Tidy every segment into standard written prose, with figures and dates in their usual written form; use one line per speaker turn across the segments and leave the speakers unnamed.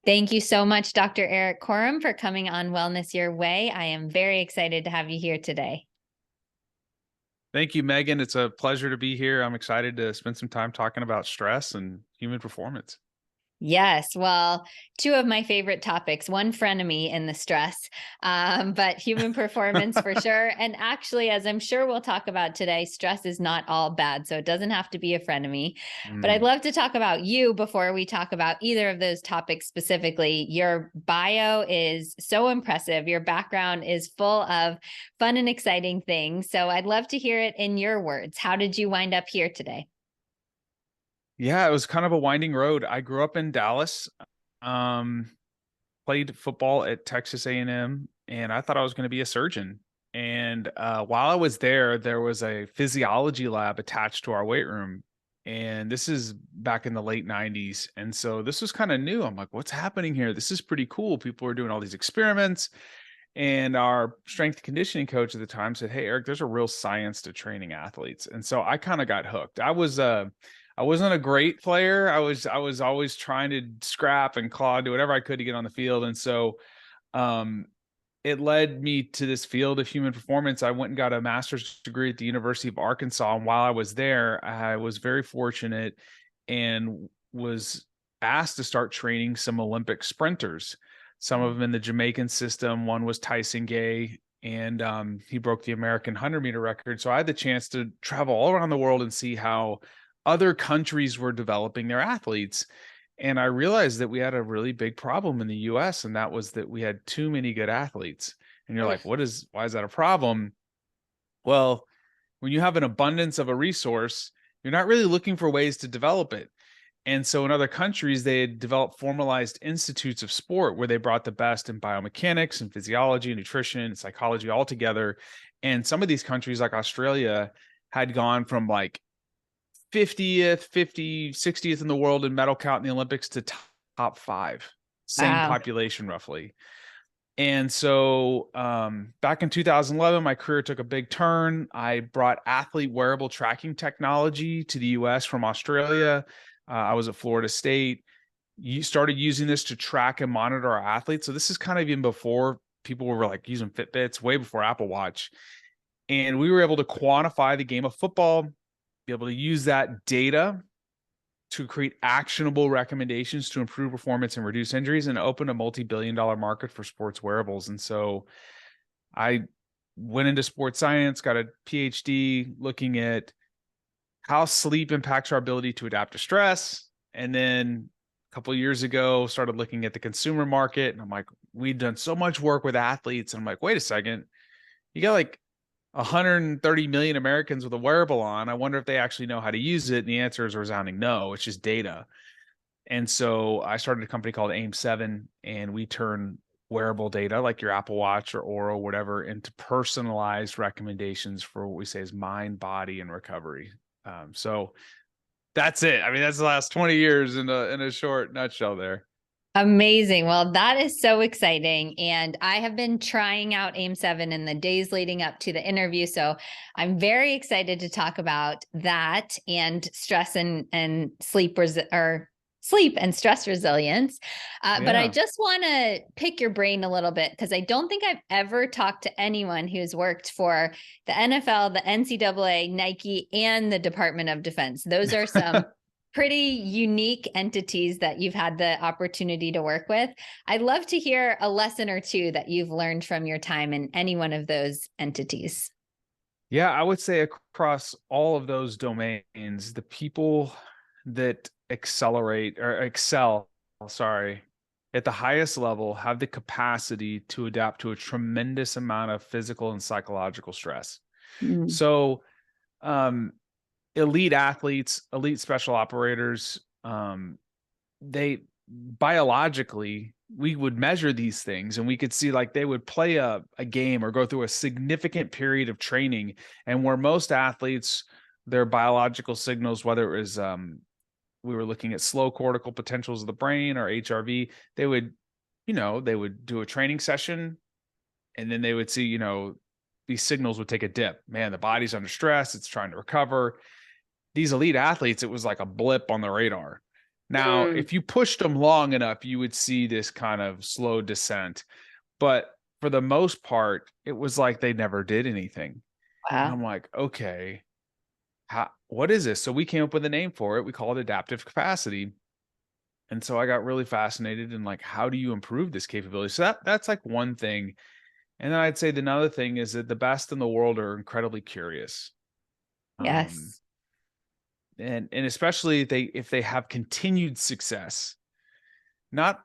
Thank you so much, Dr. Erik Korem, for coming on Wellness Your Way. I am very excited to have you here today.
Thank you, Megan. It's a pleasure to be here. I'm excited to spend some time talking about stress and human performance.
Yes, well, two of my favorite topics, one frenemy in the stress, but human performance for sure. And actually, as I'm sure we'll talk about today, stress is not all bad, so it doesn't have to be a frenemy. But I'd
Mm.
love to talk about you before we talk about either of those topics specifically. Your bio is so impressive. Your background is full of fun and exciting things. So I'd love to hear it in your words. How did you wind up here today?
Yeah, it was kind of a winding road. I grew up in Dallas, um, played football at Texas A&M, and I thought I was going to be a surgeon. And while I was there, there was a physiology lab attached to our weight room. And this is back in the late 90s. And so this was kind of new. I'm like, what's happening here? This is pretty cool. People were doing all these experiments. And our strength and conditioning coach at the time said, "Hey, Eric, there's a real science to training athletes." And so I kind of got hooked. I wasn't a great player. I was always trying to scrap and claw, do whatever I could to get on the field. And so um it led me to this field of human performance. I went and got a master's degree at the University of Arkansas. And while I was there, I was very fortunate and was asked to start training some Olympic sprinters, some of them in the Jamaican system. One was Tyson Gay, and he broke the American 100-meter record. So I had the chance to travel all around the world and see how other countries were developing their athletes. And I realized that we had a really big problem in the US, and that was that we had too many good athletes. And you're like, why is that a problem? Well, when you have an abundance of a resource, you're not really looking for ways to develop it. And so in other countries, they had developed formalized institutes of sport where they brought the best in biomechanics and physiology, nutrition, and psychology all together. And some of these countries, like Australia, had gone from like 50th, 50, 60th in the world in medal count in the Olympics to top five, same
Wow.
population roughly. And so back in 2011, my career took a big turn. I brought athlete wearable tracking technology to the US from Australia. I was at Florida State. You started using this to track and monitor our athletes. So this is kind of even before people were like using Fitbits, way before Apple Watch. And we were able to quantify the game of football, be able to use that data to create actionable recommendations to improve performance and reduce injuries and open a multi-billion-dollar market for sports wearables. And so I went into sports science, got a PhD looking at how sleep impacts our ability to adapt to stress. And then a couple of years ago, started looking at the consumer market. And I'm like, we've done so much work with athletes. And I'm like, wait a second, you got like 130 million Americans with a wearable on. I wonder if they actually know how to use it. And the answer is a resounding no. It's just data. And so I started a company called AIM7, and we turn wearable data like your Apple Watch or Oura, whatever, into personalized recommendations for what we say is mind, body, and recovery. So that's it. I mean, that's the last 20 years in a short nutshell there.
Amazing. Well, that is so exciting. And I have been trying out AIM7 in the days leading up to the interview. So I'm very excited to talk about that and stress and sleep or sleep and stress resilience. But I
Yeah.
just want to pick your brain a little bit because I don't think I've ever talked to anyone who's worked for the NFL, the NCAA, Nike, and the Department of Defense. Those are some pretty unique entities that you've had the opportunity to work with. I'd love to hear a lesson or two that you've learned from your time in any one of those entities.
Yeah, I would say across all of those domains, the people that accelerate or excel, sorry, at the highest level have the capacity to adapt to a tremendous amount of physical and psychological stress.
Mm.
So, elite athletes, elite special operators, they biologically, we would measure these things and we could see like they would play a game or go through a significant period of training. And where most athletes, their biological signals, whether it was we were looking at slow cortical potentials of the brain or HRV, they would, they would do a training session and then they would see, these signals would take a dip. Man, the body's under stress, it's trying to recover. These elite athletes, it was like a blip on the radar. Now,
Mm,
if you pushed them long enough, you would see this kind of slow descent. But for the most part, it was like they never did anything. And
wow.
I'm like, okay, what is this? So we came up with a name for it. We call it adaptive capacity. And so I got really fascinated in like, how do you improve this capability? So that's like one thing. And then I'd say the another thing is that the best in the world are incredibly curious. Um,
Yes.
and especially if they have continued success, not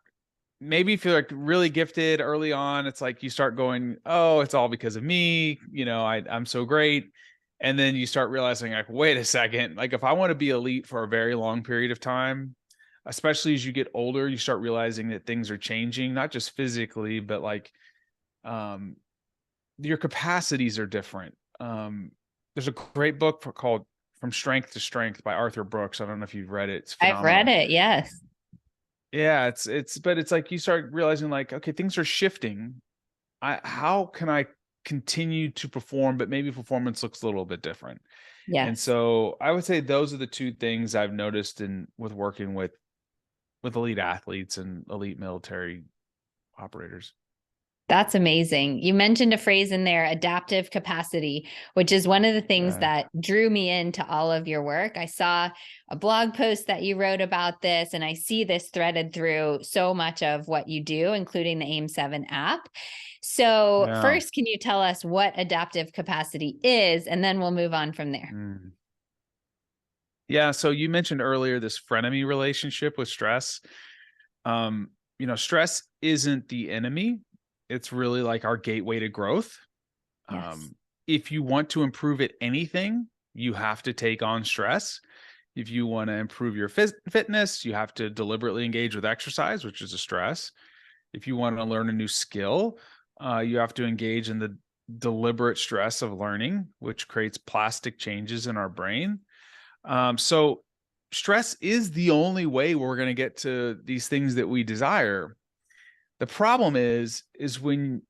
maybe if you're like really gifted early on, it's like you start going, oh, it's all because of me. I'm so great. And then you start realizing, like, wait a second, like if I want to be elite for a very long period of time, especially as you get older, you start realizing that things are changing, not just physically, but like um, your capacities are different. There's a great book called From Strength to Strength by Arthur Brooks. I don't know if you've read it. It's
I've read
phenomenal.
it. Yes.
Yeah, but it's like you start realizing like, okay, things are shifting. How can I continue to perform, but maybe performance looks a little bit different. And
Yes.
so I would say those are the two things I've noticed in with working with elite athletes and elite military operators.
That's amazing. You mentioned a phrase in there, adaptive capacity, which is one of the things
Yeah.
that drew me into all of your work. I saw a blog post that you wrote about this, and I see this threaded through so much of what you do, including the AIM 7 app. So,
Yeah.
first, can you tell us what adaptive capacity is? And then we'll move on from there.
Mm. Yeah. So you mentioned earlier this frenemy relationship with stress. Um, stress isn't the enemy. It's really like our gateway to growth.
Yes.
Um, if you want to improve at anything, you have to take on stress. If you want to improve your fitness, you have to deliberately engage with exercise, which is a stress. If you want to learn a new skill, you have to engage in the deliberate stress of learning, which creates plastic changes in our brain. So stress is the only way we're going to get to these things that we desire. The problem is when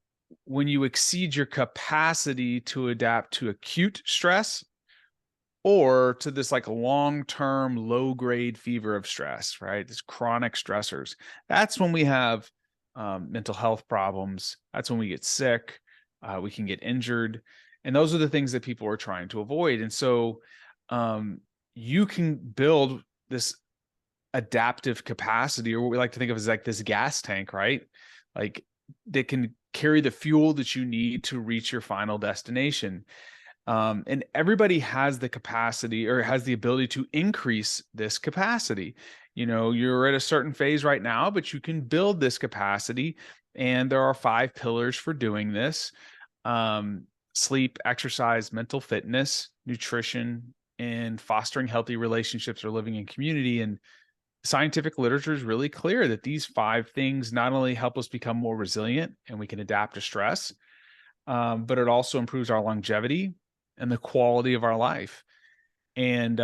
you exceed your capacity to adapt to acute stress or to this like long-term low-grade fever of stress, right? This chronic stressors. That's when we have mental health problems. That's when we get sick. We can get injured, and those are the things that people are trying to avoid. And so, um, you can build this adaptive capacity, or what we like to think of as like this gas tank, right? Like that can carry the fuel that you need to reach your final destination. And everybody has the capacity or has the ability to increase this capacity. You're at a certain phase right now, but you can build this capacity. And there are 5 pillars for doing this: um, sleep, exercise, mental fitness, nutrition, and fostering healthy relationships or living in community. And scientific literature is really clear that these 5 things not only help us become more resilient and we can adapt to stress, but it also improves our longevity and the quality of our life. And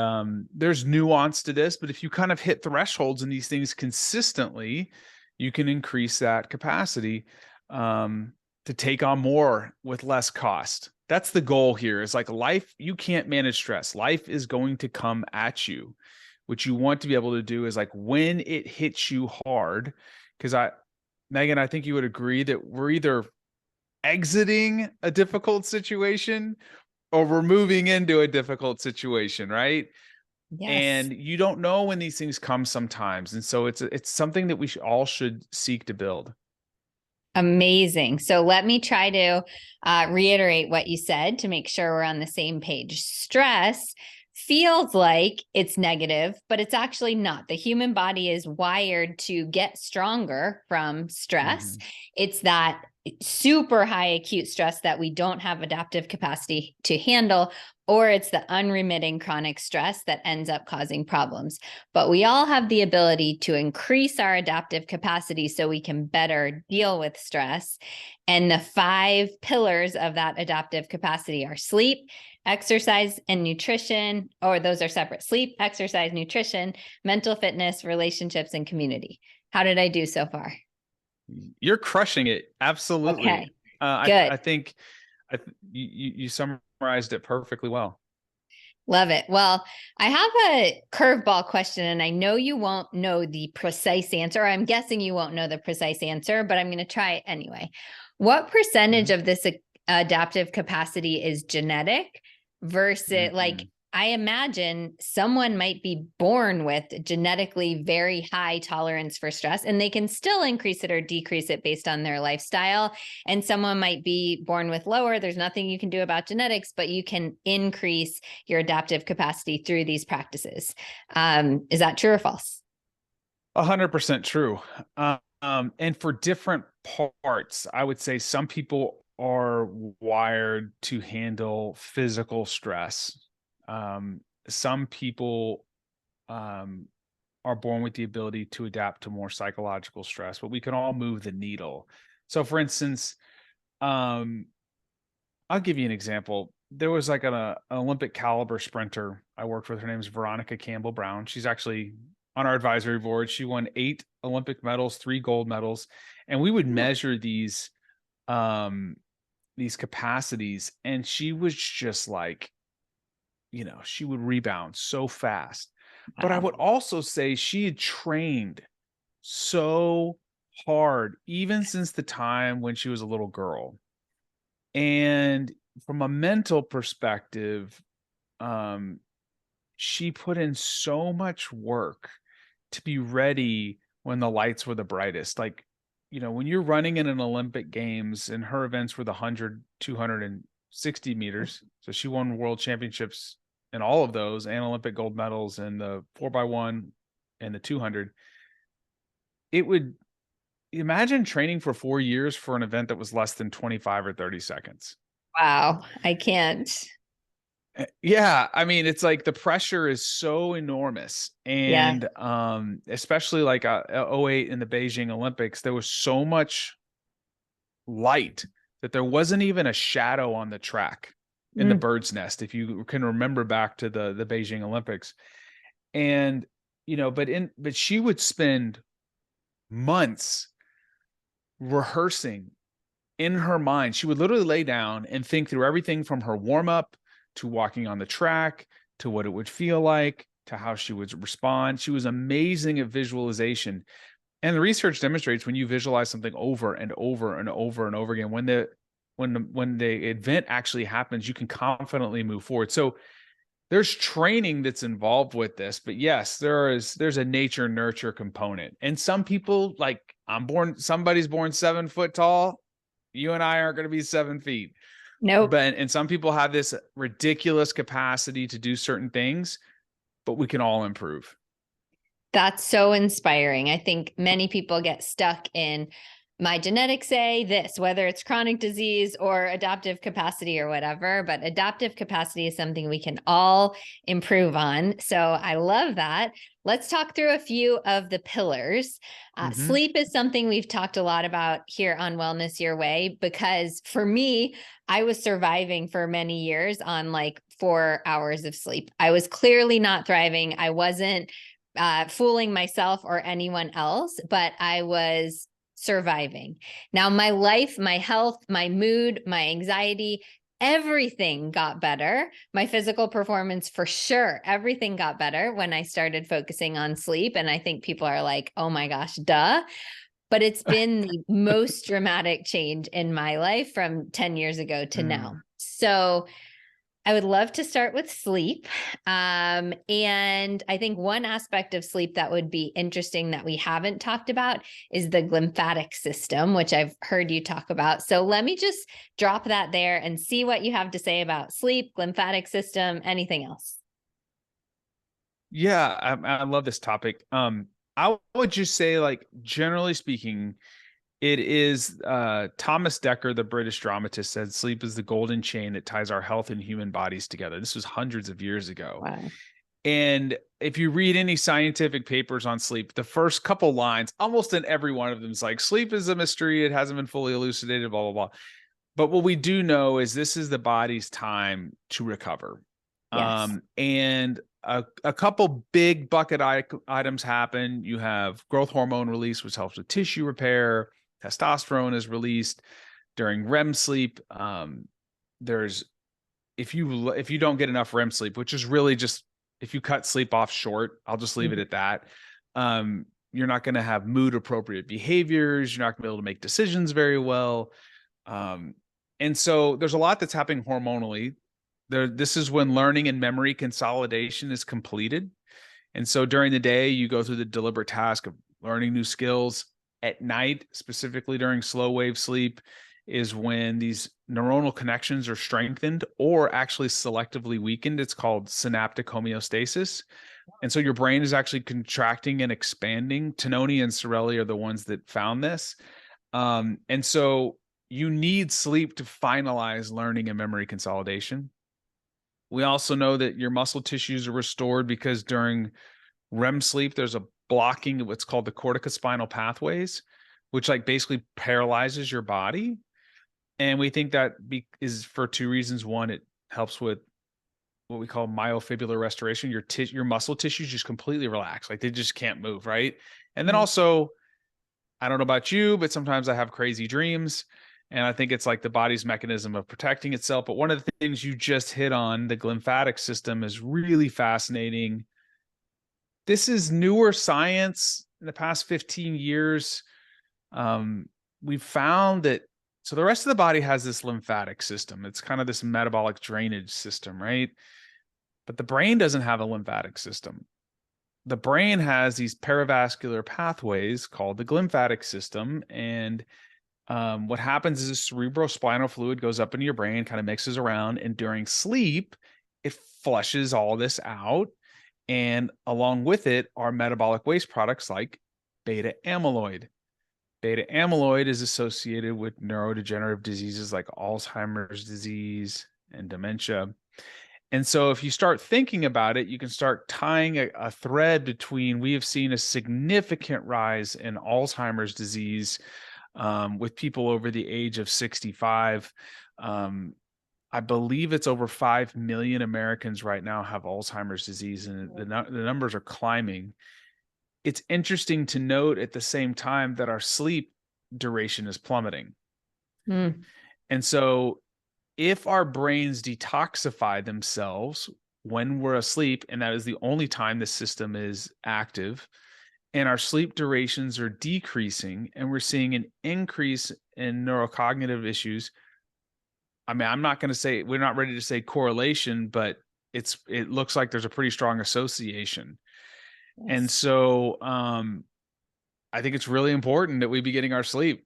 there's nuance to this, but if you kind of hit thresholds in these things consistently, you can increase that capacity um, to take on more with less cost. That's the goal here. Is like life, you can't manage stress. Life is going to come at you. What you want to be able to do is like when it hits you hard, because Megan, I think you would agree that we're either exiting a difficult situation or we're moving into a difficult situation, right?
Yes.
And you don't know when these things come sometimes. And so it's something that we all should seek to build.
Amazing. So let me try to reiterate what you said to make sure we're on the same page. Stress feels like it's negative, but it's actually not. The human body is wired to get stronger from stress.
Mhm.
It's that super high acute stress that we don't have adaptive capacity to handle, or it's the unremitting chronic stress that ends up causing problems. But we all have the ability to increase our adaptive capacity so we can better deal with stress. And the 5 pillars of that adaptive capacity are sleep, exercise, and nutrition, or those are separate: sleep, exercise, nutrition, mental fitness, relationships, and community. How did I do so far?
You're crushing it. Absolutely.
Okay, good.
I think you summarized it perfectly well.
Love it. Well, I have a curveball question, and I know you won't know the precise answer. I'm guessing you won't know the precise answer, but I'm going to try it anyway. What percentage
Mhm.
of this adaptive capacity is genetic versus, like,
Mhm.
I imagine someone might be born with genetically very high tolerance for stress, and they can still increase it or decrease it based on their lifestyle. And someone might be born with lower. There's nothing you can do about genetics, but you can increase your adaptive capacity through these practices. Is that true or false?
100% true. And for different parts, I would say some people are wired to handle physical stress. Some people um, are born with the ability to adapt to more psychological stress, but we can all move the needle. So, for instance, um, I'll give you an example. There was like an Olympic caliber sprinter I worked with. Her name is Veronica Campbell Brown. She's actually on our advisory board. She won 8 Olympic medals, 3 gold medals, and we would measure um these capacities, and she was just like, she would rebound so fast. But I
Wow.
would also say she had trained so hard even since the time when she was a little girl. And from a mental perspective, um, she put in so much work to be ready when the lights were the brightest. Like, when you're running in an Olympic Games, and her events were the 100, 260 meters. So she won world championships in all of those and Olympic gold medals in the 4x1 and the 200. It would Imagine training for 4 years for an event that was less than 25 or 30 seconds.
Wow. I can't.
Yeah, I mean, it's like the pressure is so enormous,
Yeah.
and especially like '08 in the Beijing Olympics, there was so much light that there wasn't even a shadow on the track in the
Mm.
bird's nest, if you can remember back to the Beijing Olympics. And but she would spend months rehearsing in her mind. She would literally lay down and think through everything from her warm up to walking on the track to what it would feel like to how she would respond. She was amazing at visualization. And the research demonstrates when you visualize something over and over and over and over again, when the event actually happens, you can confidently move forward. So there's training that's involved with this, but yes, there's a nature nurture component. And some people, like, somebody's born 7 foot tall. You and I aren't going to be 7 feet.
Nope.
And some people have this ridiculous capacity to do certain things, but we can all improve.
That's so inspiring. I think many people get stuck in my genetics say this, whether it's chronic disease or adaptive capacity or whatever, but adaptive capacity is something we can all improve on. So I love that. Let's talk through a few of the pillars.
Mm-hmm.
Sleep is something we've talked a lot about here on Wellness Your Way, because for me, I was surviving for many years on like 4 hours of sleep. I was clearly not thriving. I wasn't fooling myself or anyone else, but I was surviving. Now, my life, my health, my mood, my anxiety, everything got better. My physical performance, for sure, everything got better when I started focusing on sleep. And I think people are like, oh my gosh, duh. But it's been the most dramatic change in my life from 10 years ago to now. So I would love to start with sleep. And I think one aspect of sleep that would be interesting that we haven't talked about is the glymphatic system, which I've heard you talk about. So let me just drop that there and see what you have to say about sleep, glymphatic system, anything else.
Yeah, I love this topic. I would just say, like, generally speaking, it is Thomas Dekker, the British dramatist, said sleep is the golden chain that ties our health and human bodies together. This was hundreds of years ago.
Wow.
And if you read any scientific papers on sleep, the first couple lines, almost in every one of them, is like, sleep is a mystery. It hasn't been fully elucidated, blah, blah, blah. But what we do know is this is the body's time to recover.
Yes.
And a couple big bucket items happen. You have growth hormone release, which helps with tissue repair. Testosterone is released during REM sleep. There's if you don't get enough REM sleep, which is really just, if you cut sleep off short, I'll just leave it at that. You're not going to have mood appropriate behaviors. You're not going to be able to make decisions very well. And so there's a lot that's happening hormonally. This is when learning and memory consolidation is completed. And so during the day, you go through the deliberate task of learning new skills. At night, specifically during slow wave sleep, is when these neuronal connections are strengthened or actually selectively weakened. It's called synaptic homeostasis. And so your brain is actually contracting and expanding. Tononi and Sorelli are the ones that found this. And so you need sleep to finalize learning and memory consolidation. We also know that your muscle tissues are restored because during REM sleep, there's a blocking of what's called the corticospinal pathways, which like basically paralyzes your body. And we think that is for two reasons. One, it helps with what we call myofibrillar restoration. Your muscle tissues just completely relax, like they just can't move, right? And then also, I don't know about you, but sometimes I have crazy dreams, and I think it's like the body's mechanism of protecting itself. But one of the things you just hit on, the glymphatic system, is really fascinating. This is newer science. In the past 15 years, we've found that, so the rest of the body has this lymphatic system. It's kind of this metabolic drainage system, right? But the brain doesn't have a lymphatic system. The brain has these perivascular pathways called the glymphatic system. And what happens is cerebrospinal fluid goes up into your brain, kind of mixes around, and during sleep, it flushes all this out. And along with it are metabolic waste products like beta amyloid. Beta amyloid is associated with neurodegenerative diseases like Alzheimer's disease and dementia. And so if you start thinking about it, you can start tying a thread between, we have seen a significant rise in Alzheimer's disease with people over the age of 65. I believe it's over 5 million Americans right now have Alzheimer's disease, and the numbers are climbing. It's interesting to note at the same time that our sleep duration is plummeting. And so if our brains detoxify themselves when we're asleep, and that is the only time the system is active, and our sleep durations are decreasing, and we're seeing an increase in neurocognitive issues. I mean, I'm not going to say, we're not ready to say correlation, but it looks like there's a pretty strong association. Yes. And so I think it's really important that we be getting our sleep.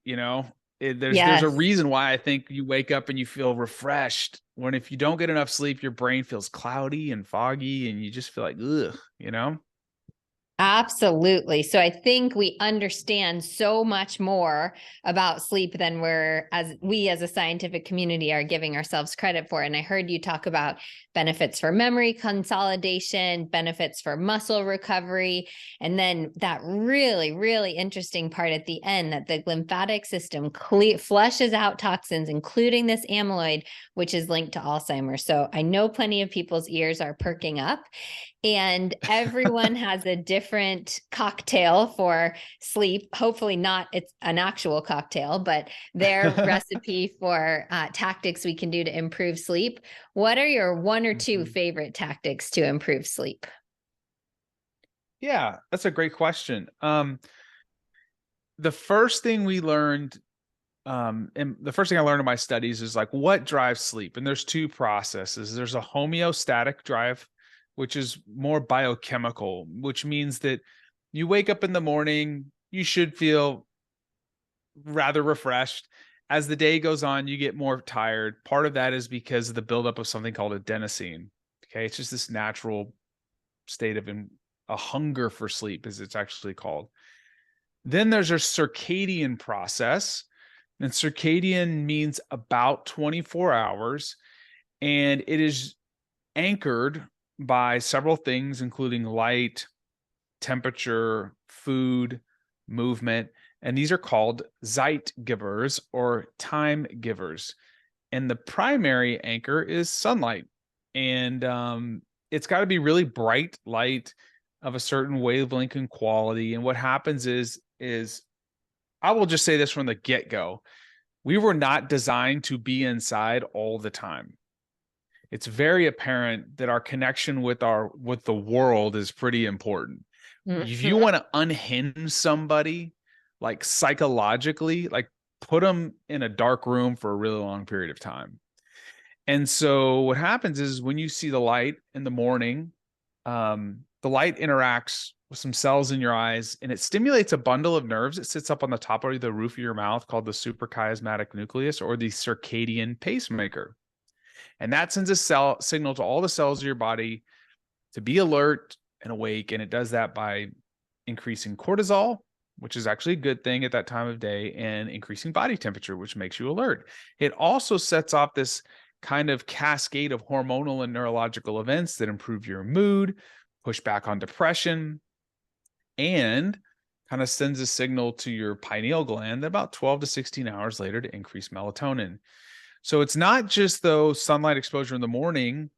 There's a reason why I think you wake up and you feel refreshed, when if you don't get enough sleep, your brain feels cloudy and foggy and you just feel like, ugh.
Absolutely. So I think we understand so much more about sleep than we as a scientific community are giving ourselves credit for. And I heard you talk about benefits for memory consolidation, benefits for muscle recovery, and then that really, really interesting part at the end, that the glymphatic system flushes out toxins, including this amyloid, which is linked to Alzheimer's. So I know plenty of people's ears are perking up. And everyone has a different cocktail for sleep. Hopefully not it's an actual cocktail, but their recipe for tactics we can do to improve sleep. What are your one or two favorite tactics to improve sleep?
Yeah, that's a great question. The first thing we learned, and the first thing I learned in my studies is like, what drives sleep? And there's two processes. There's a homeostatic drive, which is more biochemical, which means that you wake up in the morning, you should feel rather refreshed. As the day goes on, you get more tired. Part of that is because of the buildup of something called adenosine. Okay, it's just this natural state of a hunger for sleep, as it's actually called. Then there's a circadian process, and circadian means about 24 hours, and it is anchored by several things, including light, temperature, food, movement, and these are called zeitgebers or time givers. And the primary anchor is sunlight, and it's got to be really bright light of a certain wavelength and quality. And what happens is I will just say this from the get-go: we were not designed to be inside all the time. it's very apparent that our connection with the world is pretty important. If you
Mhm.
want to unhinge somebody, like psychologically, like put them in a dark room for a really long period of time. And so what happens is when you see the light in the morning, the light interacts with some cells in your eyes and it stimulates a bundle of nerves that sits up on the top of the roof of your mouth called the suprachiasmatic nucleus, or the circadian pacemaker. And that sends a signal to all the cells of your body to be alert and awake. And it does that by increasing cortisol, which is actually a good thing at that time of day, and increasing body temperature, which makes you alert. It also sets off this kind of cascade of hormonal and neurological events that improve your mood, push back on depression, and kind of sends a signal to your pineal gland about 12 to 16 hours later to increase melatonin. So it's not just though sunlight exposure in the morning.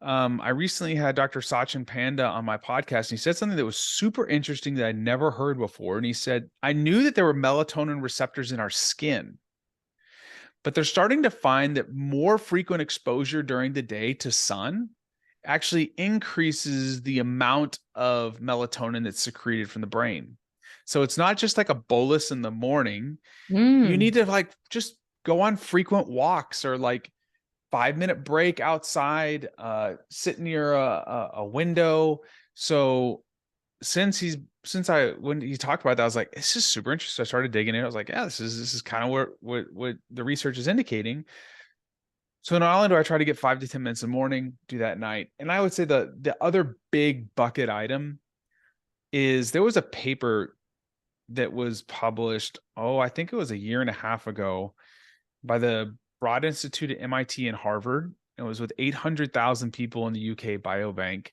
I recently had Dr. Sachin Panda on my podcast, and he said something that was super interesting that I'd never heard before. And he said, I knew that there were melatonin receptors in our skin, but they're starting to find that more frequent exposure during the day to sun actually increases the amount of melatonin that's secreted from the brain. So it's not just like a bolus in the morning. You
Mm.
need to like just go on frequent walks, or like 5-minute break outside, sit near a window. So when he talked about that, I was like, this is super interesting. I started digging in. I was like, yeah, this is kind of what the research is indicating. So not only do I try to get 5 to 10 minutes in the morning, do that at night. And I would say the other big bucket item is there was a paper that was published, I think it was a year and a half ago, by the Broad Institute at MIT and Harvard. It was with 800,000 people in the UK biobank.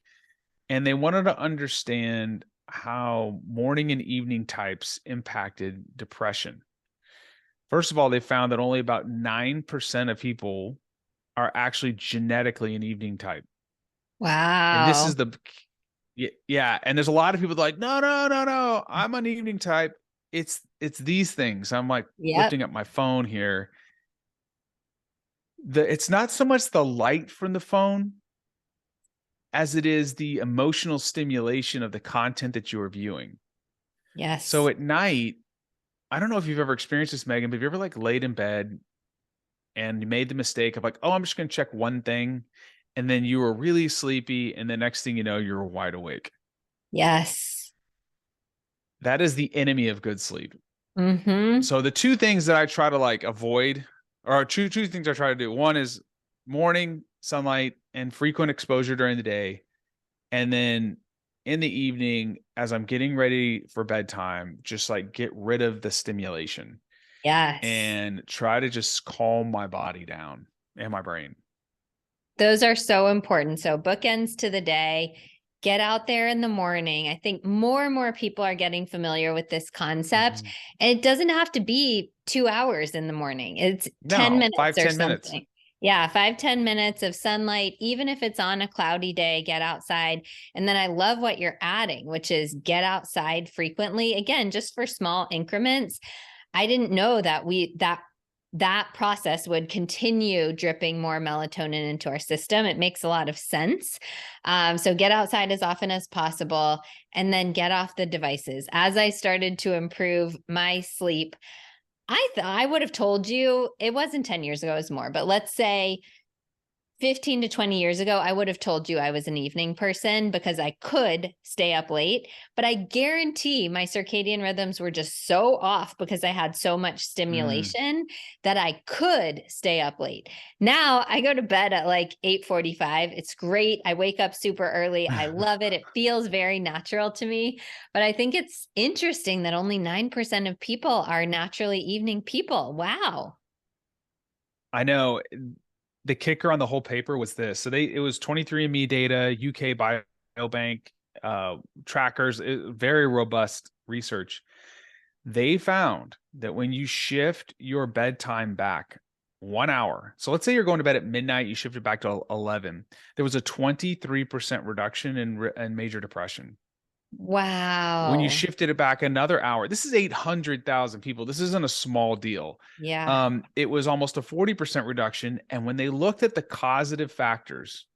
And they wanted to understand how morning and evening types impacted depression. First of all, they found that only about 9% of people are actually genetically an evening type. And this
Wow.
is yeah. And there's a lot of people like, no, no, no, no, I'm an evening type. It's these things. I'm like
Yep.
lifting up my phone here. It's not so much the light from the phone as it is the emotional stimulation of the content that you are viewing. So
Yes.
at night, I don't know if you've ever experienced this, Megan, but have you ever like laid in bed and you made the mistake of like, I'm just going to check one thing. And then you were really sleepy. And the next thing you know, you're wide awake.
Yes.
That is the enemy of good sleep.
Mm-hmm.
So the two things that I try to like avoid, or two things I try to do. One is morning sunlight and frequent exposure during the day. And then in the evening, as I'm getting ready for bedtime, just like get rid of the stimulation
Yes.
and try to just calm my body down and my brain.
Those are so important. So bookends to the day, get out there in the morning. I think more and more people are getting familiar with this concept.
Mhm.
And it doesn't have to be 2 hours in the morning. It's 10
No,
minutes
five
or
10 minutes.
something. Yeah, 5-10 minutes of sunlight, even if it's on a cloudy day, get outside. And then I love what you're adding, which is get outside frequently. Again, just for small increments. I didn't know that process would continue dripping more melatonin into our system. It makes a lot of sense. So get outside as often as possible and then get off the devices. As I started to improve my sleep, I would have told you it wasn't 10 years ago, it was more, but let's say 15 to 20 years ago, I would have told you I was an evening person because I could stay up late, but I guarantee my circadian rhythms were just so off because I had so much
Mm.
stimulation that I could stay up late. Now I go to bed at like 8:45. It's great. I wake up super early. I love it. It feels very natural to me, but I think it's interesting that only 9% of people are naturally evening people. Wow.
I know. The kicker on the whole paper was this. So it was 23andMe data, UK Biobank, trackers, very robust research. They found that when you shift your bedtime back 1 hour, so let's say you're going to bed at midnight, you shift it back to 11, there was a 23% reduction in major depression. When you
Wow.
shifted it back another hour, this is 800,000 people. This isn't a small deal.
Yeah.
It was almost a 40% reduction. And when they looked at the causative factors,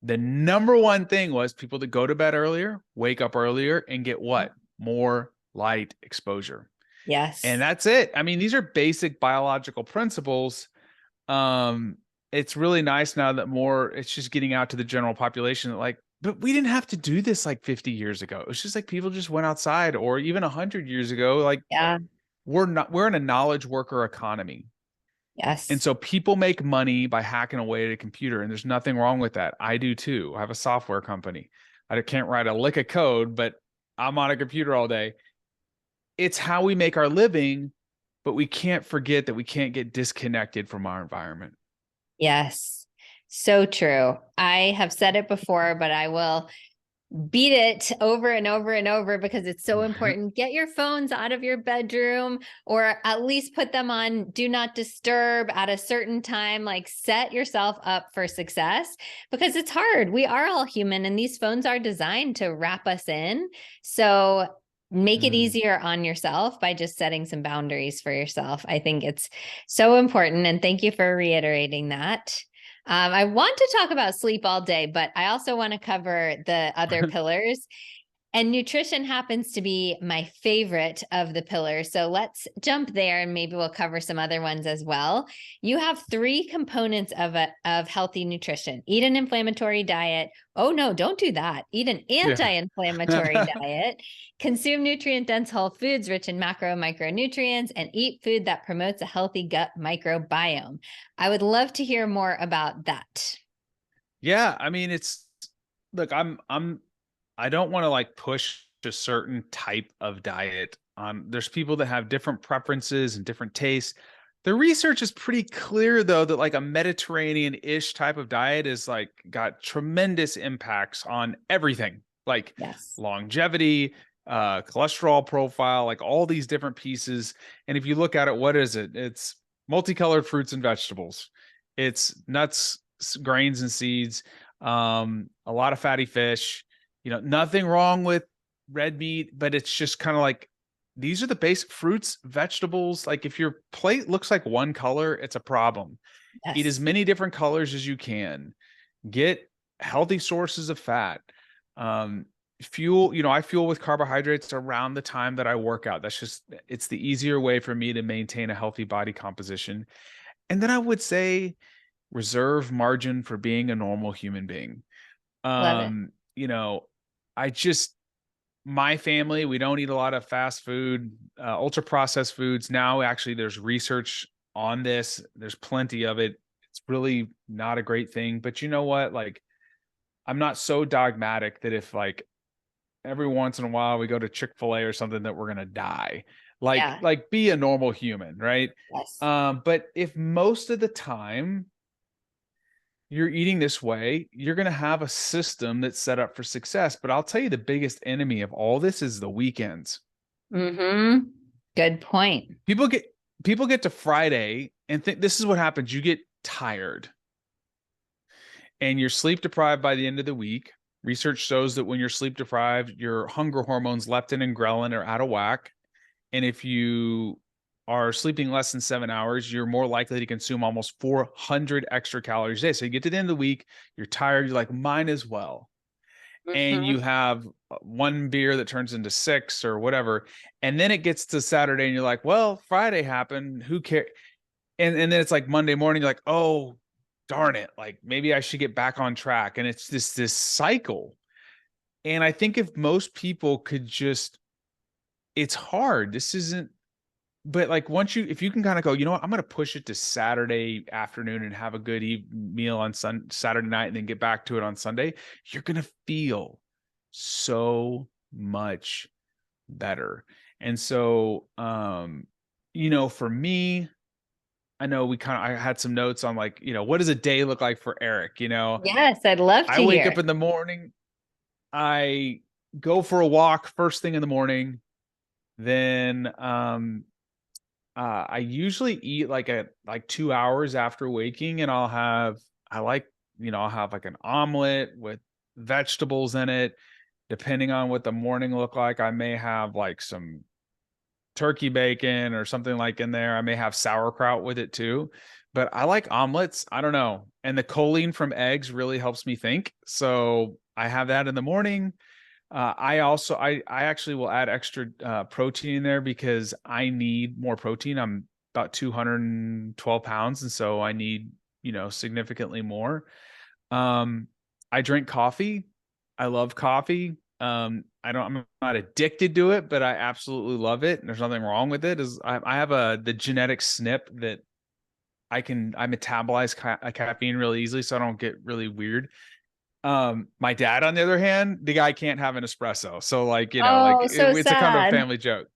the number one thing was people that go to bed earlier, wake up earlier, and get what? More light exposure. And
Yes.
that's it. I mean, these are basic biological principles. It's really nice now that it's just getting out to the general population that like, but we didn't have to do this like 50 years ago. It was just like people just went outside, or even 100 years ago. Like
Yeah.
we're in a knowledge worker economy. And
Yes.
so people make money by hacking away at a computer, and there's nothing wrong with that. I do too. I have a software company. I can't write a lick of code, but I'm on a computer all day. It's how we make our living, but we can't forget that we can't get disconnected from our environment.
Yes. So true. I have said it before, but I will beat it over and over and over because it's so important. Get your phones out of your bedroom, or at least put them on do not disturb at a certain time. Like set yourself up for success, because it's hard. We are all human, and these phones are designed to wrap us in. So make it easier on yourself by just setting some boundaries for yourself. I think it's so important. And thank you for reiterating that. I want to talk about sleep all day, but I also want to cover the other pillars. And nutrition happens to be my favorite of the pillars. So let's jump there, and maybe we'll cover some other ones as well. You have three components of healthy nutrition. Eat an inflammatory diet. Oh no, don't do that. Eat an anti-inflammatory diet. Consume nutrient-dense whole foods rich in macro and micronutrients, and eat food that promotes a healthy gut microbiome. I would love to hear more about that.
Yeah, I mean, look, I don't want to like push a certain type of diet. There's people that have different preferences and different tastes. The research is pretty clear though that like a Mediterranean-ish type of diet is like got tremendous impacts on everything, like
Yes.
longevity, cholesterol profile, like all these different pieces. And if you look at it, what is it? It's multicolored fruits and vegetables. It's nuts, grains and seeds, a lot of fatty fish, nothing wrong with red meat, but it's just kind of like, these are the basic fruits, vegetables. Like if your plate looks like one color, it's a problem. Eat as
Yes.
many different colors as you can. Get healthy sources of fat. Fuel, I fuel with carbohydrates around the time that I work out. It's the easier way for me to maintain a healthy body composition. And then I would say reserve margin for being a normal human being.
Love it.
You know, I just my family, we don't eat a lot of fast food, ultra processed foods. Now, actually, there's research on this. There's plenty of it. It's really not a great thing. But you know what? Like, I'm not so dogmatic that if like every once in a while we go to Chick-fil-A or something that we're gonna die.
Yeah.
Like be a normal human, right?
Yes.
But if most of the time you're eating this way, you're going to have a system that's set up for success. But I'll tell you, the biggest enemy of all this is the weekends.
Mm-hmm. Good point.
People get to Friday and think this is what happens. You get tired and you're sleep deprived by the end of the week. Research shows that when you're sleep deprived, your hunger hormones, leptin and ghrelin, are out of whack. And if you are sleeping less than 7 hours, you're more likely to consume almost 400 extra calories a day. So you get to the end of the week, you're tired, you're like, mine as well. And
Mm-hmm.
you have one beer that turns into 6 or whatever. And then it gets to Saturday and you're like, well, Friday happened. Who cares? And then it's like Monday morning, you're like, oh, darn it. Like maybe I should get back on track. And it's this cycle. And I think if most people could it's hard. This isn't, but like if you can kind of go, you know what, I'm going to push it to Saturday afternoon and have a good meal on Saturday night and then get back to it on Sunday, you're going to feel so much better. And so, for me, I know I had some notes on like, what does a day look like for Erik?
Yes, I'd love
I
to
wake
hear.
up in the morning, I go for a walk first thing in the morning. Then, I usually eat like 2 hours after waking, and I'll have like an omelet with vegetables in it. Depending on what the morning look like, I may have like some turkey bacon or something like in there. I may have sauerkraut with it too. But I like omelets. I don't know. And the choline from eggs really helps me think. So I have that in the morning. I actually will add extra protein in there because I need more protein. I'm about 212 pounds, and so I need, significantly more. I drink coffee. I love coffee. I'm not addicted to it, but I absolutely love it. And there's nothing wrong with it. I have the genetic SNP that I metabolize caffeine really easily, so I don't get really weird. My dad, on the other hand, the guy can't have an espresso. So like,
Oh, so
it's a kind of a
sad.
family joke.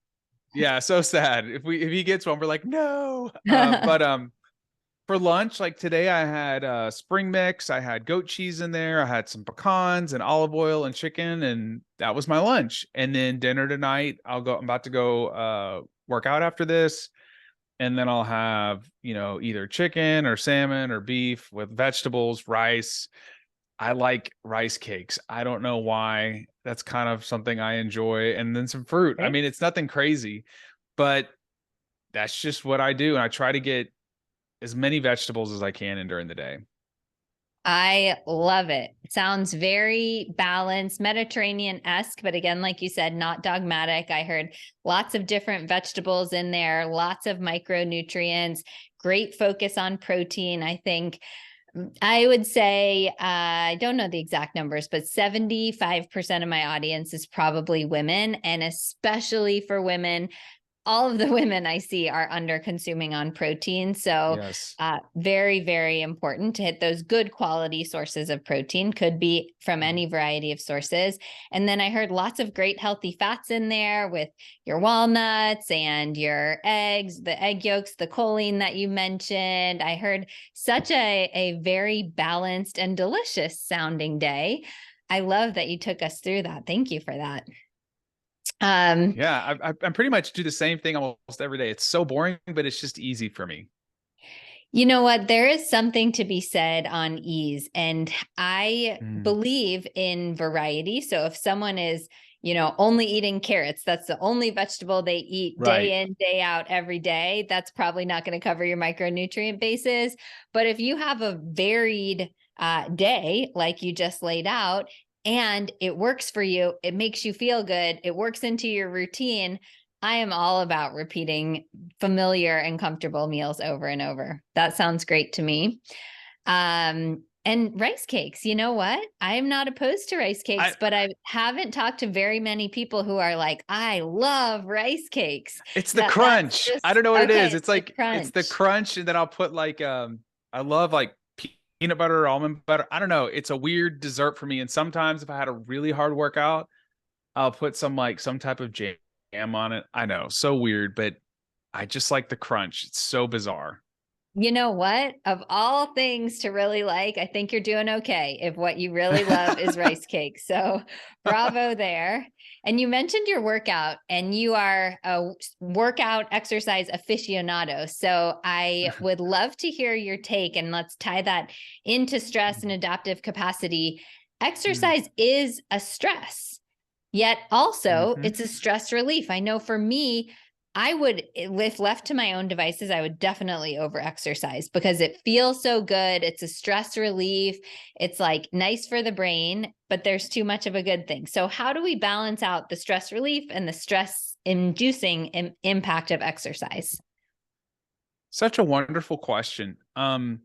Yeah, so sad. If he gets one, we're like, no. But for lunch, like today, I had spring mix. I had goat cheese in there. I had some pecans and olive oil and chicken, and that was my lunch. And then dinner tonight, I'm about to go work out after this, and then I'll have either chicken or salmon or beef with vegetables, rice. I like rice cakes. I don't know why. That's kind of something I enjoy, and then some fruit. I
Right.
mean, it's nothing crazy, but that's just what I do, and I try to get as many vegetables as I can in during the day.
I love it. It sounds very balanced, Mediterranean-esque, but again, like you said, not dogmatic. I heard lots of different vegetables in there, lots of micronutrients, great focus on protein. I think I would say, I don't know the exact numbers, but 75% of my audience is probably women. And especially for women, all of the women I see are under consuming on protein. So
Yes.
very, very important to hit those good quality sources of protein. Could be from any variety of sources. And then I heard lots of great healthy fats in there with your walnuts and your eggs, the egg yolks, the choline that you mentioned. I heard such a very balanced and delicious sounding day. I love that you took us through that. Thank you for that.
Yeah, I pretty much do the same thing almost every day. It's so boring, but it's just easy for me.
You know what? There is something to be said on ease, and I
Mm,
believe in variety. So if someone is, only eating carrots, that's the only vegetable they eat
right.
day in, day out, every day, that's probably not going to cover your micronutrient bases. But if you have a varied day, like you just laid out, and it works for you, it makes you feel good, it works into your routine. I am all about repeating familiar and comfortable meals over and over. That sounds great to me. And rice cakes, you know what? I am not opposed to rice cakes,
I
but I haven't talked to very many people who are like, I love rice cakes.
It's the
That's
crunch. I
just
don't know what it
okay.
is.
It's
It's
the
like it's the
crunch.
crunch, and then I'll put like I love like peanut butter or almond butter. I don't know. It's a weird dessert for me. And sometimes if I had a really hard workout, I'll put some type of jam on it. I know, so weird, but I just like the crunch. It's so bizarre.
You know what? Of all things to really like, I think you're doing okay if what you really love is rice cakes. So bravo there. And you mentioned your workout, and you are a workout exercise aficionado. So I would love to hear your take, and let's tie that into stress and adaptive capacity.
Mm.
Exercise is a stress. Yet also,
Mhm.
it's a stress relief. I know for me, I would, if left to my own devices, I would definitely over exercise because it feels so good. It's a stress relief. It's like nice for the brain, but there's too much of a good thing. So, how do we balance out the stress relief and the stress inducing impact of exercise?
Such a wonderful question. I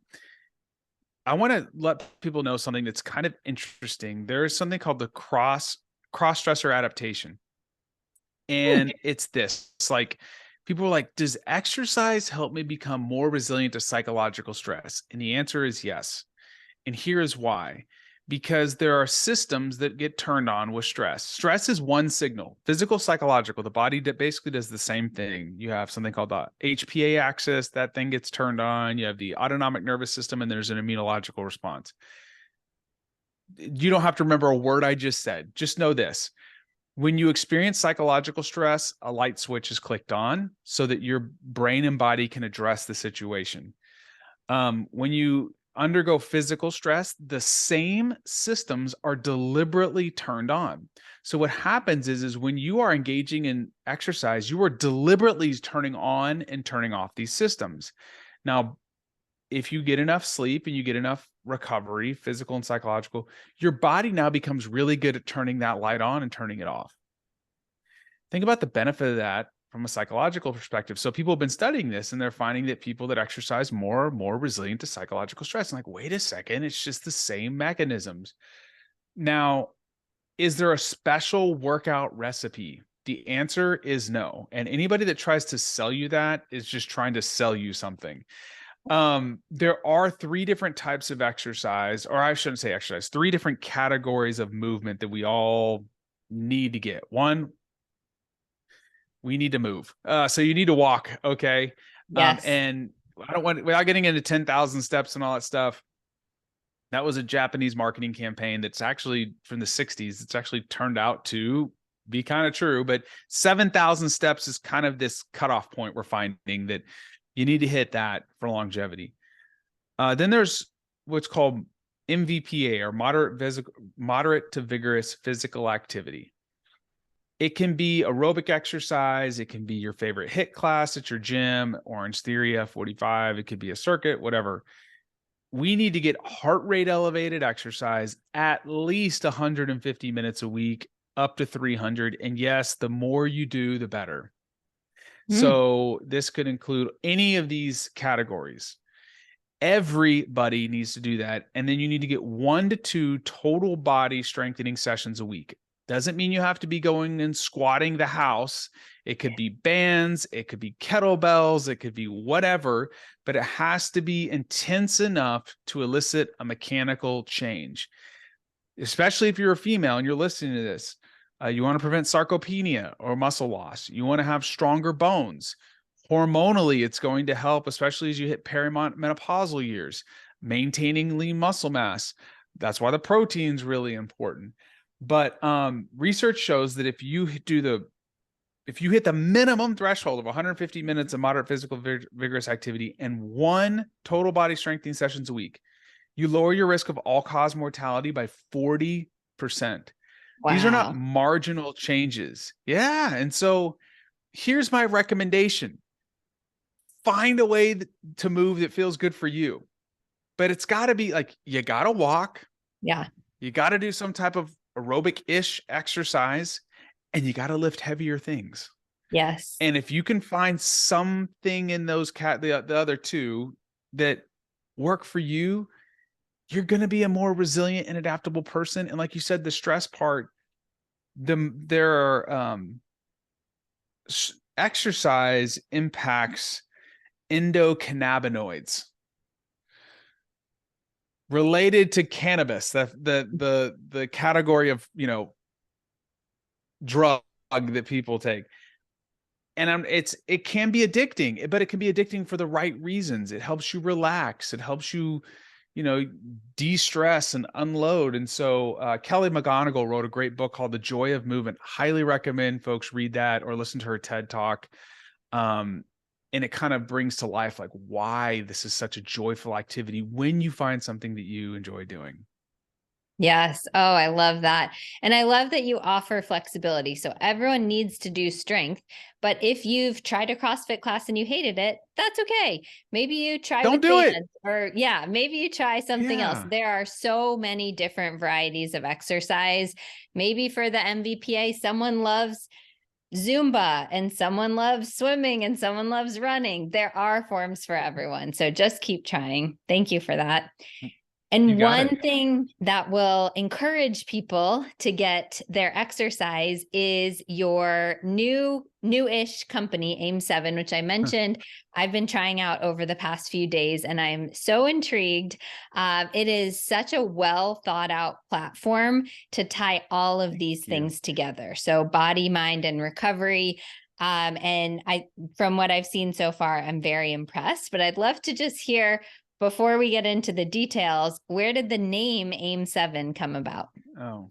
want to let people know something that's kind of interesting. There is something called the cross stressor adaptation.
Hmm.
And it's this. It's like people are like, does exercise help me become more resilient to psychological stress? And the answer is yes. And here is why. Because there are systems that get turned on with stress. Stress is one signal, physical, psychological. The body basically does the same thing. You have something called the HPA axis, that thing gets turned on. You have the autonomic nervous system, and there's an immunological response. You don't have to remember a word I just said. Just know this: when you experience psychological stress, a light switch is clicked on so that your brain and body can address the situation. When you undergo physical stress, the same systems are deliberately turned on. So what happens is when you are engaging in exercise, you are deliberately turning on and turning off these systems. Now, if you get enough sleep and you get enough recovery, physical and psychological, your body now becomes really good at turning that light on and turning it off. Think about the benefit of that from a psychological perspective. So people have been studying this and they're finding that people that exercise more are more resilient to psychological stress. And like, wait a second, it's just the same mechanisms. Now, is there a special workout recipe? The answer is no. And anybody that tries to sell you that is just trying to sell you something. There are 3 different types of exercise, or I shouldn't say exercise, 3 different categories of movement that we all need to get. One, we need to move. So you need to walk. Okay.
Yes.
And I don't want, without getting into 10,000 steps and all that stuff, that was a Japanese marketing campaign that's actually from the 60s. It's actually turned out to be kind of true, but 7,000 steps is kind of this cutoff point we're finding that you need to hit that for longevity. Then there's what's called MVPA, or moderate to vigorous physical activity. It can be aerobic exercise. It can be your favorite HIIT class at your gym, Orange Theory F45. It could be a circuit, whatever. We need to get heart rate elevated exercise at least 150 minutes a week, up to 300. And yes, the more you do, the better. So this could include any of these categories. Everybody needs to do that. And then you need to get 1 to 2 total body strengthening sessions a week. Doesn't mean you have to be going and squatting the house. It could be bands, it could be kettlebells, it could be whatever, but it has to be intense enough to elicit a mechanical change. Especially if you're a female and you're listening to this. You want to prevent sarcopenia or muscle loss. You want to have stronger bones. Hormonally, it's going to help, especially as you hit perimenopausal years, maintaining lean muscle mass. That's why the protein's really important. But research shows that if you hit the minimum threshold of 150 minutes of moderate physical vigorous activity and 1 total body strengthening sessions a week, you lower your risk of all-cause mortality by 40%. Wow. These are not marginal changes. Yeah. And so here's my recommendation. Find a way to move that feels good for you. But it's got to be like, you got to walk.
Yeah.
You got to do some type of aerobic-ish exercise, and you got to lift heavier things.
Yes.
And if you can find something in those the other 2 that work for you, you're going to be a more resilient and adaptable person. And like you said, the stress part, there are exercise impacts endocannabinoids related to cannabis, the category of, drug that people take. And it can be addicting, but it can be addicting for the right reasons. It helps you relax. It helps you, de-stress and unload. And so Kelly McGonigal wrote a great book called The Joy of Movement. Highly recommend folks read that or listen to her TED Talk. And it kind of brings to life like why this is such a joyful activity when you find something that you enjoy doing.
Yes. Oh, I love that. And I love that you offer flexibility. So everyone needs to do strength, but if you've tried a CrossFit class and you hated it, that's okay. Maybe you try with bands, or maybe you try something else. There are so many different varieties of exercise. Maybe for the MVPA, someone loves Zumba and someone loves swimming and someone loves running. There are forms for everyone. So just keep trying. Thank you for that. And one thing that will encourage people to get their exercise is your new-ish company, Aim7, which I mentioned. I've been trying out over the past few days, and I'm so intrigued. It is such a well thought out platform to tie all of these things together. So body, mind, and recovery. And from what I've seen so far, I'm very impressed, but I'd love to just hear, before we get into the details, where did the name Aim7 come about?
Oh,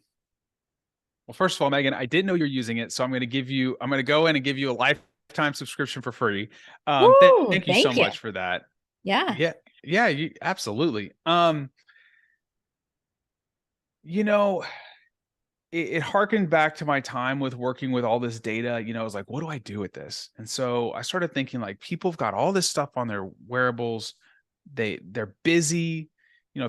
well, first of all, Megan, I didn't know you're using it. So I'm going to go in and give you a lifetime subscription for free. Thank you so much for that.
Yeah.
Yeah, it harkened back to my time with working with all this data. I was like, what do I do with this? And so I started thinking, like, people have got all this stuff on their wearables. They're busy.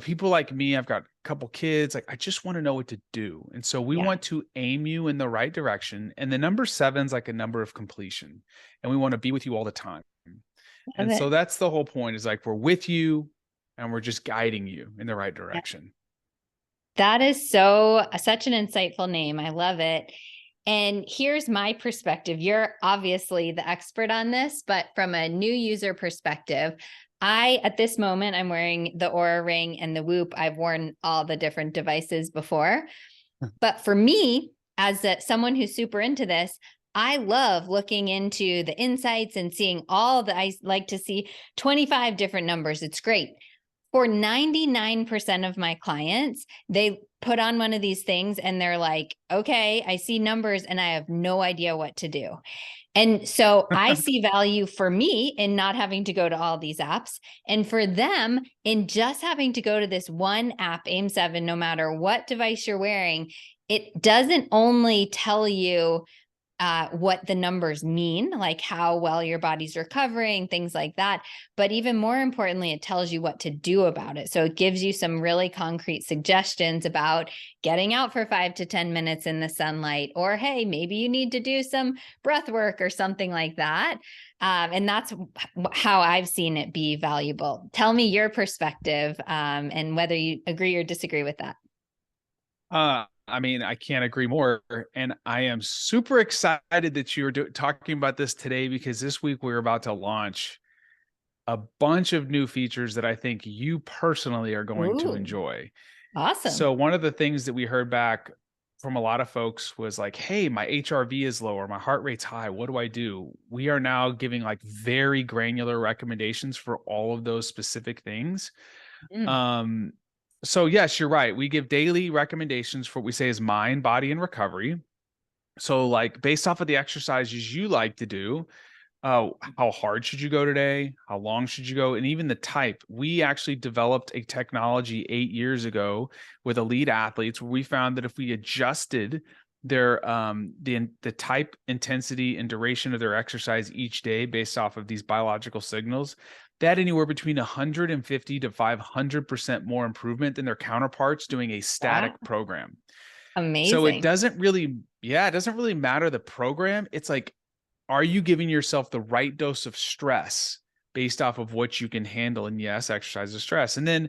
People like me, I've got a couple kids. Like, I just want to know what to do. And so we
Yeah.
want to aim you in the right direction. And the number 7's like a number of completion. And we want to be with you all the time.
Love
And so
it.
that's the whole point, is like, we're with you and we're just guiding you in the right
Yeah.
direction.
That is such an insightful name. I love it. And here's my perspective. You're obviously the expert on this, but from a new user perspective, at this moment, I'm wearing the Aura Ring and the Whoop. I've worn all the different devices before. But for me, as someone who's super into this, I love looking into the insights and seeing I like to see 25 different numbers. It's great. For 99% of my clients, they put on one of these things and they're like, okay, I see numbers and I have no idea what to do. And so I see value for me in not having to go to all these apps, and for them in just having to go to this one app, AIM7, no matter what device you're wearing. It doesn't only tell you what the numbers mean, like how well your body's recovering, things like that. But even more importantly, it tells you what to do about it. So it gives you some really concrete suggestions about getting out for 5 to 10 minutes in the sunlight, or, hey, maybe you need to do some breath work or something like that. And that's how I've seen it be valuable. Tell me your perspective, and whether you agree or disagree with that.
I mean, I can't agree more. And I am super excited that you're talking about this today, because this week we're about to launch a bunch of new features that I think you personally are going to
Ooh,
enjoy.
awesome.
So one of the things that we heard back from a lot of folks was like, hey, my HRV is lower, my heart rate's high. What do I do? We are now giving like very granular recommendations for all of those specific things.
Mm.
Um, so yes, you're right. We give daily recommendations for what we say is mind, body, and recovery. So like, based off of the exercises you like to do, how hard should you go today? How long should you go? And even the type. We actually developed a technology 8 years ago with elite athletes, where we found that if we adjusted their the type, intensity, and duration of their exercise each day based off of these biological signals, that anywhere between 150 to 500% more improvement than their counterparts doing a static
Wow.
program. So it
Amazing.
doesn't really, it doesn't really matter the program. It's like, are you giving yourself the right dose of stress based off of what you can handle? And yes, exercise is stress. And then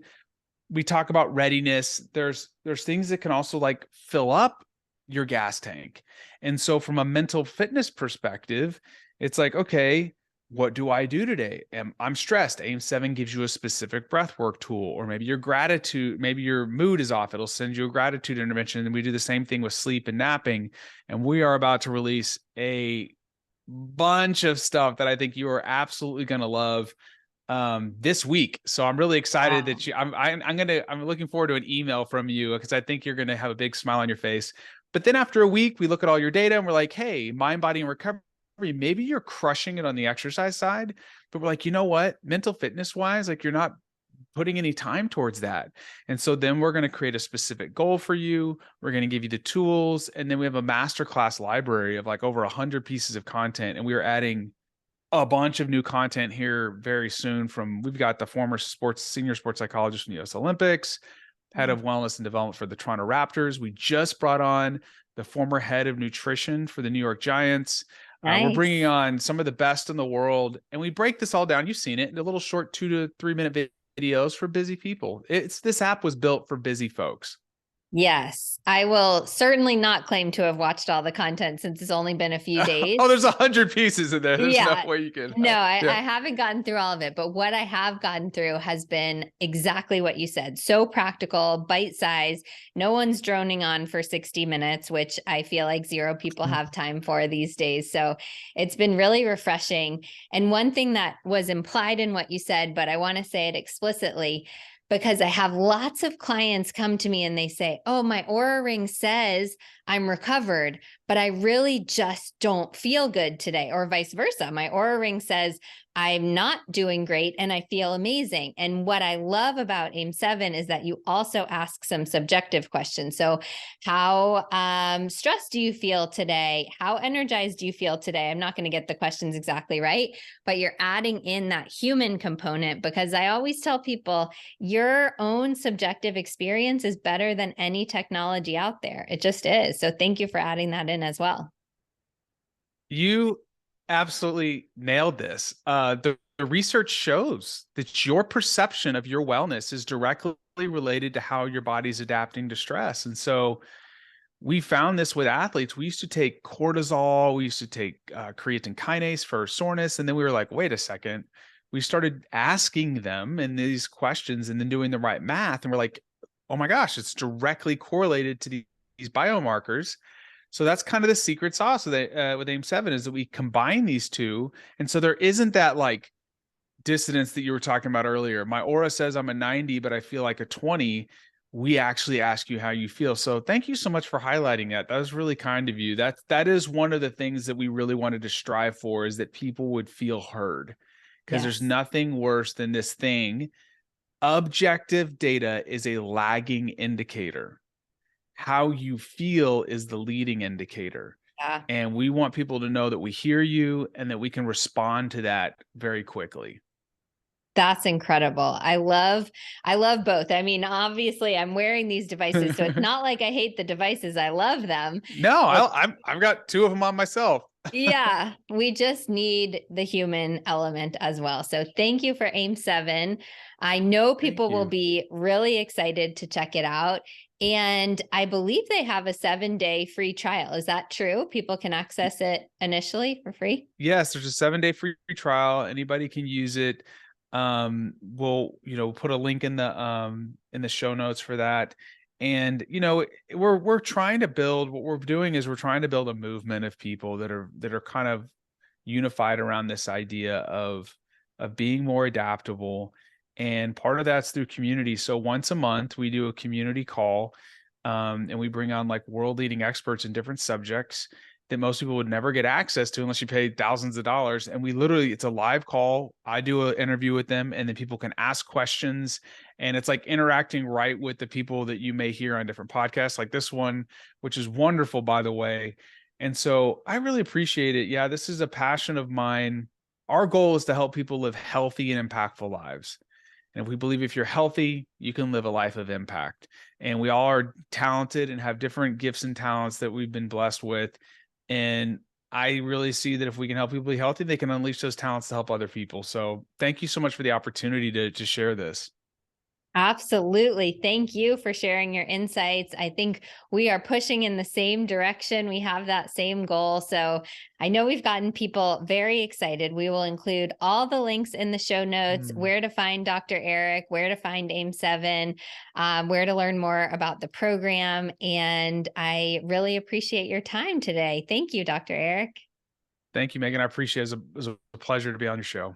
we talk about readiness. There's things that can also like fill up your gas tank. And so from a mental fitness perspective, it's like, okay, what do I do today? I'm stressed. AIM7 gives you a specific breath work tool, or maybe maybe your mood is off. It'll send you a gratitude intervention. And we do the same thing with sleep and napping. And we are about to release a bunch of stuff that I think you are absolutely going to love this week. So I'm really excited
Wow.
that I'm looking forward to an email from you, because I think you're going to have a big smile on your face. But then after a week, we look at all your data and we're like, hey, mind, body, and recovery, maybe you're crushing it on the exercise side, but we're like, you know what, mental fitness wise, like, you're not putting any time towards that. And so then we're going to create a specific goal for you. We're going to give you the tools. And then we have a masterclass library of like over 100 pieces of content. And we are adding a bunch of new content here very soon. We've got the former senior sports psychologist from the US Olympics, head of wellness and development for the Toronto Raptors. We just brought on the former head of nutrition for the New York Giants. We're bringing
Nice.
on some of the best in the world, and we break this all down. You've seen it in a little short 2 to 3 minute videos for busy people. This app was built for busy folks.
Yes, I will certainly not claim to have watched all the content since it's only been a few days.
Oh, there's 100 pieces in there. There's no
Yeah.
way you can.
No,
Yeah.
I haven't gotten through all of it, but what I have gotten through has been exactly what you said. So practical, bite size. No one's droning on for 60 minutes, which I feel like zero people have time for these days. So it's been really refreshing. And one thing that was implied in what you said, but I want to say it explicitly, because I have lots of clients come to me and they say, oh, my Aura Ring says I'm recovered, but I really just don't feel good today, or vice versa. My Aura Ring says I'm not doing great and I feel amazing. And what I love about AIM-7 is that you also ask some subjective questions. So how stressed do you feel today? How energized do you feel today? I'm not going to get the questions exactly right, but you're adding in that human component, because I always tell people your own subjective experience is better than any technology out there. It just is. So thank you for adding that in as well.
You absolutely nailed this. The research shows that your perception of your wellness is directly related to how your body's adapting to stress. And so we found this with athletes. We used to take cortisol, we used to take creatine kinase for soreness. And then we were like, wait a second. We started asking them in these questions and then doing the right math. And we're like, oh my gosh, it's directly correlated to these biomarkers. So that's kind of the secret sauce with AIM-7, is that we combine these two. And so there isn't that like dissonance that you were talking about earlier. My Aura says I'm a 90, but I feel like a 20. We actually ask you how you feel. So thank you so much for highlighting that. That was really kind of you. That is one of the things that we really wanted to strive for, is that people would feel heard, because there's
Yes.
nothing worse than this thing. Objective data is a lagging indicator. How you feel is the leading indicator.
Yeah.
And we want people to know that we hear you and that we can respond to that very quickly.
That's incredible. I love both. I mean, obviously I'm wearing these devices, so it's not like I hate the devices. I love them.
No,
It's,
I've got 2 of them on myself.
yeah, we just need the human element as well. So thank you for AIM-7. I know
Thank
people will
you.
be really excited to check it out. And I believe they have a 7-day free trial. Is that true? People can access it initially for free?
Yes, there's a 7-day free trial. Anybody can use it. We'll, put a link in the show notes for that. And, we're trying to build, what we're doing is we're trying to build a movement of people that are kind of unified around this idea of being more adaptable. And part of that's through community. So once a month we do a community call, and we bring on like world leading experts in different subjects that most people would never get access to unless you pay thousands of dollars. And it's a live call. I do an interview with them, and then people can ask questions. And it's like interacting right with the people that you may hear on different podcasts like this one, which is wonderful, by the way. And so I really appreciate it. Yeah, this is a passion of mine. Our goal is to help people live healthy and impactful lives. And if we believe if you're healthy, you can live a life of impact. And we all are talented and have different gifts and talents that we've been blessed with. And I really see that if we can help people be healthy, they can unleash those talents to help other people. So thank you so much for the opportunity to share this.
Absolutely. Thank you for sharing your insights. I think we are pushing in the same direction. We have that same goal. So I know we've gotten people very excited. We will include all the links in the show notes, where to find Dr. Erik, where to find AIM-7, where to learn more about the program. And I really appreciate your time today. Thank you, Dr. Erik.
Thank you, Megan. I appreciate it. It was a pleasure to be on your show.